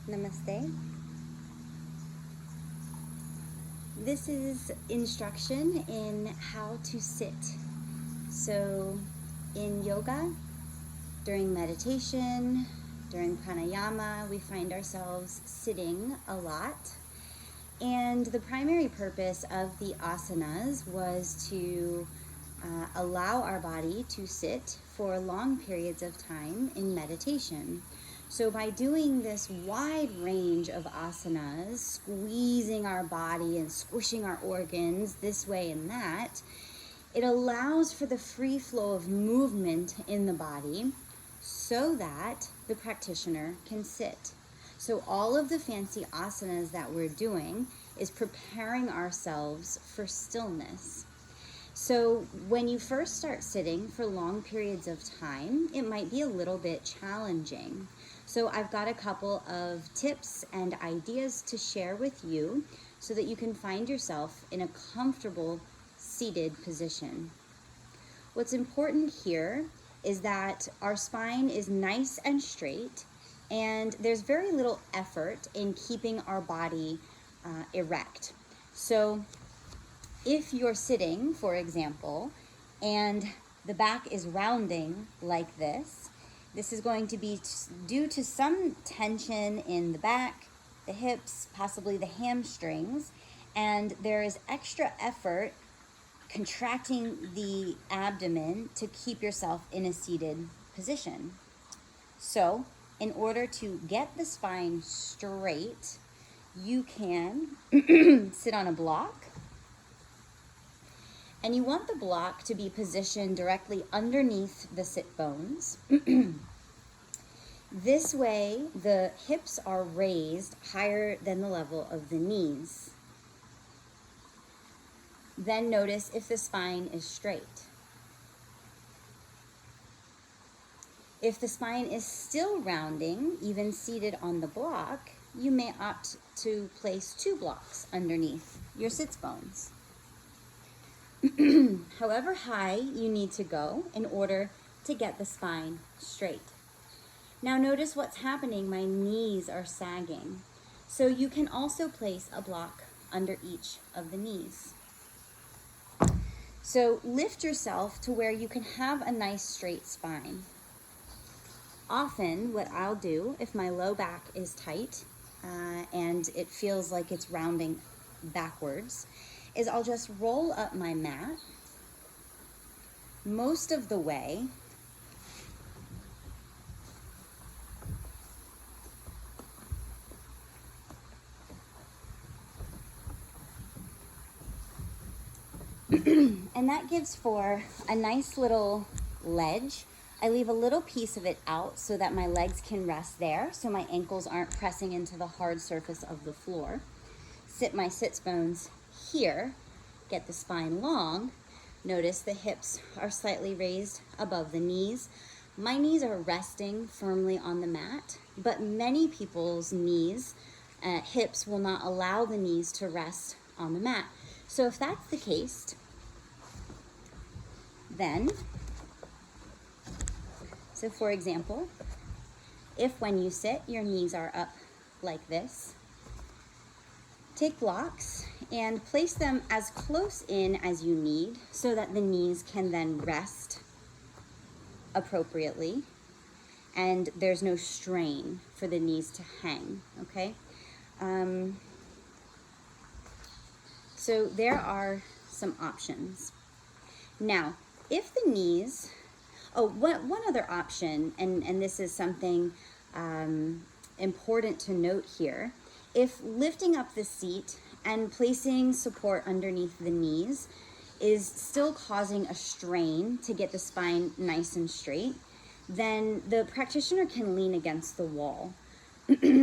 Namaste. This is instruction in how to sit. So in yoga, during meditation, during pranayama, we find ourselves sitting a lot. And the primary purpose of the asanas was to allow our body to sit for long periods of time in meditation. So by doing this wide range of asanas, squeezing our body and squishing our organs this way and that, it allows for the free flow of movement in the body so that the practitioner can sit. So all of the fancy asanas that we're doing is preparing ourselves for stillness. So when you first start sitting for long periods of time, it might be a little bit challenging. So I've got a couple of tips and ideas to share with you so that you can find yourself in a comfortable seated position. What's important here is that our spine is nice and straight, and there's very little effort in keeping our body erect. So if you're sitting, for example, and the back is rounding like this, this is going to be due to some tension in the back, the hips, possibly the hamstrings, and there is extra effort contracting the abdomen to keep yourself in a seated position. So in order to get the spine straight, you can sit on a block, and you want the block to be positioned directly underneath the sit bones. This way, the hips are raised higher than the level of the knees. Then notice if the spine is straight. If the spine is still rounding, even seated on the block, you may opt to place 2 blocks underneath your sits bones. However high you need to go in order to get the spine straight. Now notice what's happening. My knees are sagging. So you can also place a block under each of the knees. So lift yourself to where you can have a nice straight spine. Often what I'll do if my low back is tight and it feels like it's rounding backwards is I'll just roll up my mat most of the way and that gives for a nice little ledge. I leave a little piece of it out so that my legs can rest there, so my ankles aren't pressing into the hard surface of the floor. Sit my sits bones here, get the spine long. Notice the hips are slightly raised above the knees. My knees are resting firmly on the mat, but many people's knees, hips will not allow the knees to rest on the mat. So if that's the case, then, so for example, if when you sit, your knees are up like this, take blocks and place them as close in as you need so that the knees can then rest appropriately and there's no strain for the knees to hang, okay? So there are some options. Now, if the knees, one other option, and this is something important to note here, if lifting up the seat and placing support underneath the knees is still causing a strain to get the spine nice and straight, then the practitioner can lean against the wall.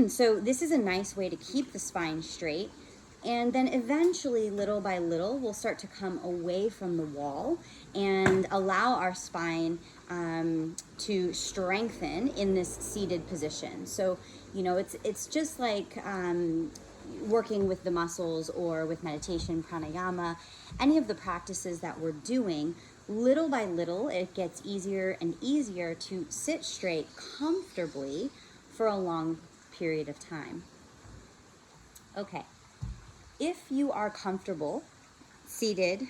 So this is a nice way to keep the spine straight. And then eventually, little by little, we'll start to come away from the wall and allow our spine to strengthen in this seated position. So, you know, it's just like working with the muscles or with meditation, pranayama, any of the practices that we're doing. Little by little, it gets easier and easier to sit straight comfortably for a long period of time. Okay, if you are comfortable seated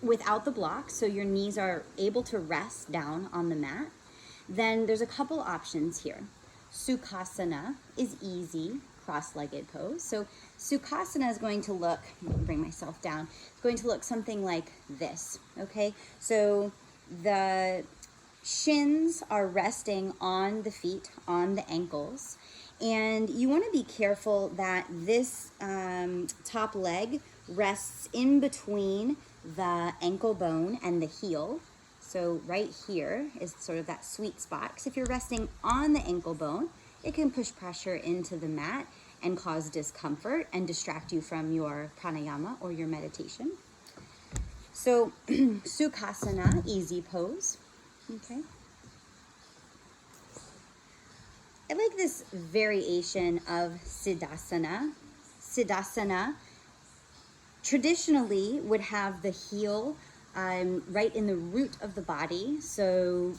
without the block, so your knees are able to rest down on the mat, then there's a couple options here. Sukhasana is easy, cross-legged pose. So Sukhasana is going to look, let me bring myself down, it's going to look something like this, okay? So the shins are resting on the feet, on the ankles, and you want to be careful that this top leg rests in between the ankle bone and the heel. So right here is sort of that sweet spot, because if you're resting on the ankle bone, it can push pressure into the mat and cause discomfort and distract you from your pranayama or your meditation. So Sukhasana, easy pose, okay? I like this variation of Siddhasana. Siddhasana traditionally would have the heel right in the root of the body, so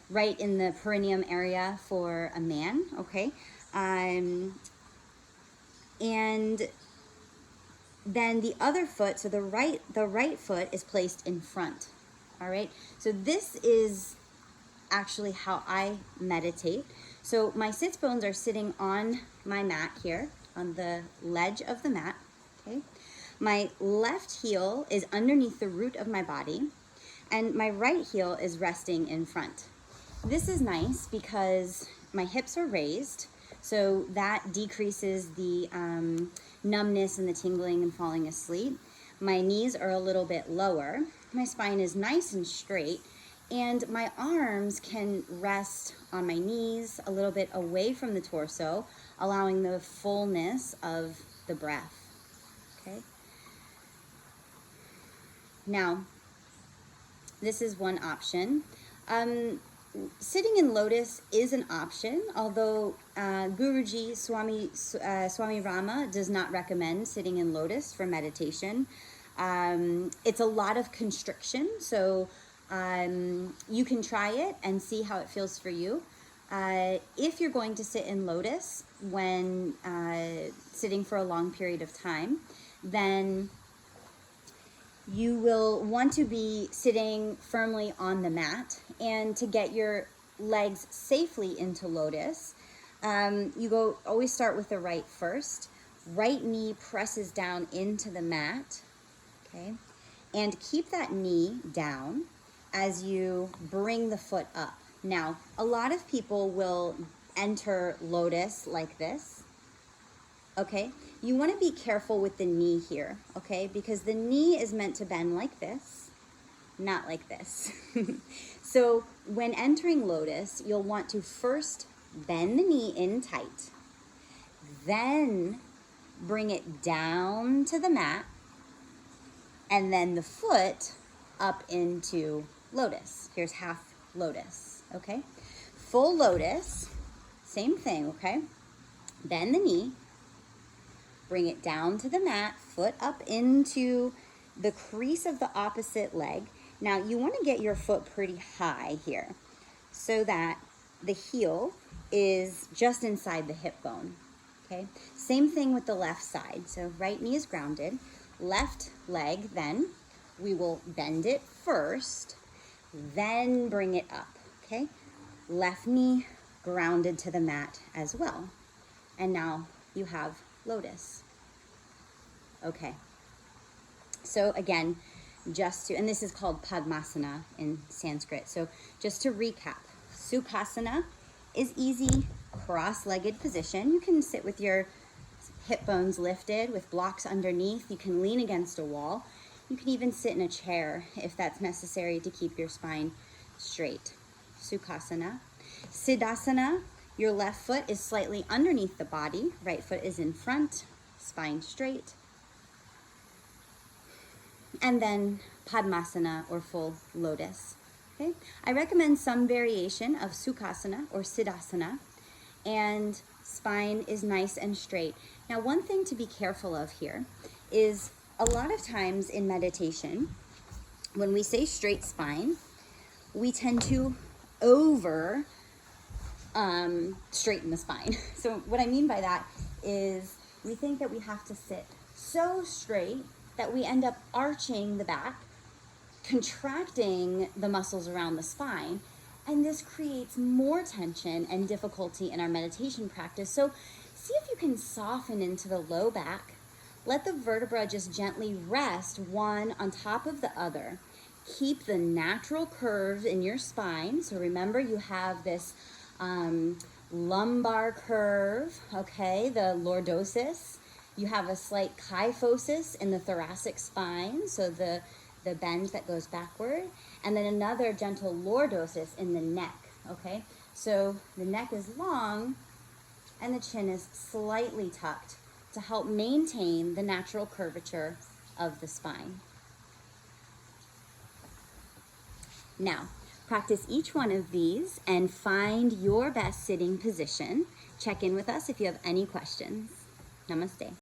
right in the perineum area for a man, okay? And then the other foot, so the right foot is placed in front, all right? So this is actually how I meditate. So my sits bones are sitting on my mat here, on the ledge of the mat, okay? My left heel is underneath the root of my body, and my right heel is resting in front. This is nice because my hips are raised, so that decreases the numbness and the tingling and falling asleep. My knees are a little bit lower. My spine is nice and straight, and my arms can rest on my knees a little bit away from the torso, allowing the fullness of the breath, okay? Now, this is one option. Sitting in lotus is an option, although Guruji Swami Rama does not recommend sitting in lotus for meditation. It's a lot of constriction, so you can try it and see how it feels for you. If you're going to sit in lotus when sitting for a long period of time, then you will want to be sitting firmly on the mat, and to get your legs safely into lotus, you always start with the right first. Right knee presses down into the mat, okay? And keep that knee down as you bring the foot up. Now, a lot of people will enter lotus like this, okay? You want to be careful with the knee here, okay? Because the knee is meant to bend like this, not like this. So when entering lotus, you'll want to first bend the knee in tight, then bring it down to the mat, and then the foot up into lotus. Here's half lotus, okay? Full lotus, same thing, okay? Bend the knee, bring it down to the mat, foot up into the crease of the opposite leg. Now, you want to get your foot pretty high here so that the heel is just inside the hip bone, okay? Same thing with the left side. So right knee is grounded. Left leg, then, we will bend it first, then bring it up, okay? Left knee grounded to the mat as well. And now you have lotus. Okay. So again, and this is called Padmasana in Sanskrit. So just to recap, Sukhasana is easy, cross-legged position. You can sit with your hip bones lifted with blocks underneath. You can lean against a wall. You can even sit in a chair if that's necessary to keep your spine straight. Sukhasana. Siddhasana, your left foot is slightly underneath the body. Right foot is in front, spine straight. And then Padmasana, or full lotus. Okay? I recommend some variation of Sukhasana or Siddhasana, and spine is nice and straight. Now, one thing to be careful of here is a lot of times in meditation, when we say straight spine, we tend to over straighten the spine. So what I mean by that is we think that we have to sit so straight that we end up arching the back, contracting the muscles around the spine, and this creates more tension and difficulty in our meditation practice. So see if you can soften into the low back. Let the vertebra just gently rest one on top of the other. Keep the natural curve in your spine. So remember, you have this lumbar curve, okay, the lordosis. You have a slight kyphosis in the thoracic spine, so the bend that goes backward, and then another gentle lordosis in the neck, okay? So the neck is long and the chin is slightly tucked to help maintain the natural curvature of the spine. Now, practice each one of these and find your best sitting position. Check in with us if you have any questions. Namaste.